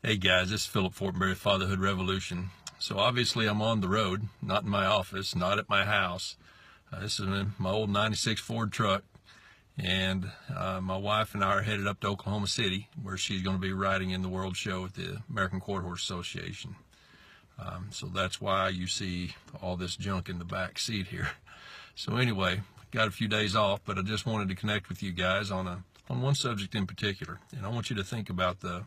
Hey guys, this is Philip Fortenberry, Fatherhood Revolution. So obviously I'm on the road, not in my office, not at my house. This is in my old 96 Ford truck, and my wife and I are headed up to Oklahoma City, where she's going to be riding in the World Show at the American Quarter Horse Association. So that's why you see all this junk in the back seat here. So anyway, got a few days off, but I just wanted to connect with you guys on one subject in particular, and I want you to think about the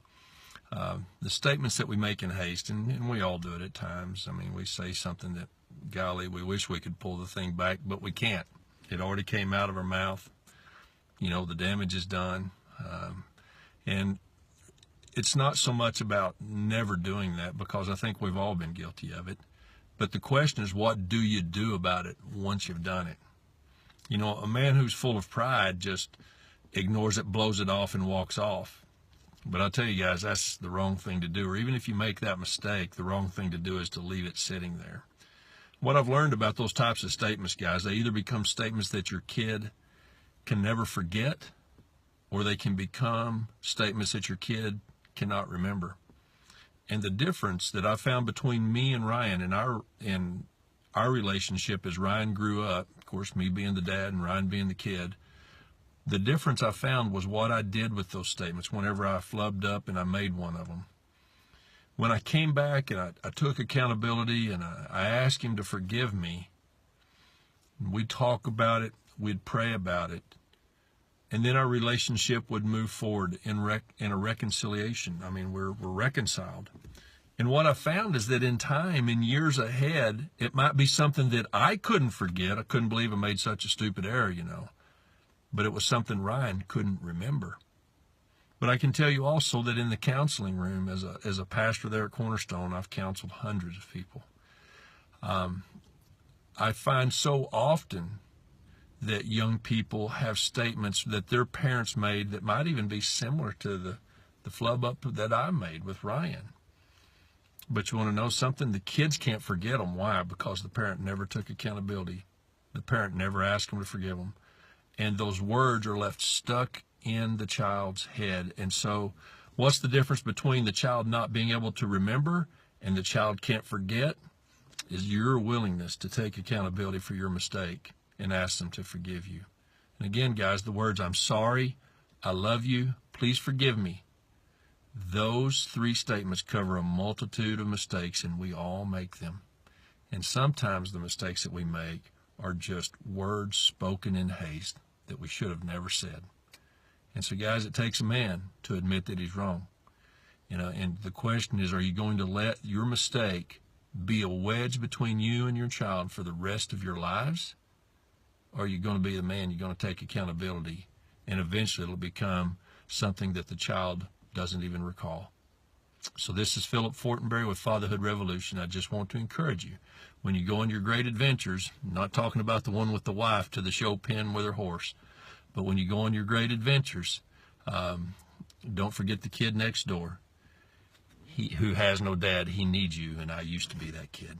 statements that we make in haste, and we all do it at times. I mean, we say something that, golly, we wish we could pull the thing back, but we can't. It already came out of our mouth. You know, the damage is done. And it's not so much about never doing that, because I think we've all been guilty of it. But the question is, what do you do about it once you've done it? You know, a man who's full of pride just ignores it, blows it off, and walks off. But I'll tell you guys, that's the wrong thing to do. Or even if you make that mistake, the wrong thing to do is to leave it sitting there. What I've learned about those types of statements, guys, they either become statements that your kid can never forget, or they can become statements that your kid cannot remember. And the difference that I found between me and Ryan in our relationship as Ryan grew up, of course, me being the dad and Ryan being the kid, the difference I found was what I did with those statements whenever I flubbed up and I made one of them. When I came back and I took accountability and I asked him to forgive me, we'd talk about it, we'd pray about it, and then our relationship would move forward in a reconciliation. I mean, we're reconciled. And what I found is that in time, in years ahead, it might be something that I couldn't forget. I couldn't believe I made such a stupid error, you know. But it was something Ryan couldn't remember. But I can tell you also that in the counseling room, as a pastor there at Cornerstone, I've counseled hundreds of people. I find so often that young people have statements that their parents made that might even be similar to the flub up that I made with Ryan. But you want to know something? The kids can't forget them. Why? Because the parent never took accountability. The parent never asked them to forgive them. And those words are left stuck in the child's head. And so what's the difference between the child not being able to remember and the child can't forget? Is your willingness to take accountability for your mistake and ask them to forgive you. And again, guys, the words, I'm sorry, I love you, please forgive me. Those three statements cover a multitude of mistakes, and we all make them. And sometimes the mistakes that we make are just words spoken in haste that we should have never said. And so, guys, it takes a man to admit that he's wrong. You know, and the question is, are you going to let your mistake be a wedge between you and your child for the rest of your lives? Or are you going to be the man, you're going to take accountability, and eventually it'll become something that the child doesn't even recall? So this is Philip Fortenberry with Fatherhood Revolution. I just want to encourage you, when you go on your great adventures, not talking about the one with the wife to the show pen with her horse, but when you go on your great adventures, don't forget the kid next door. Who has no dad, he needs you, and I used to be that kid.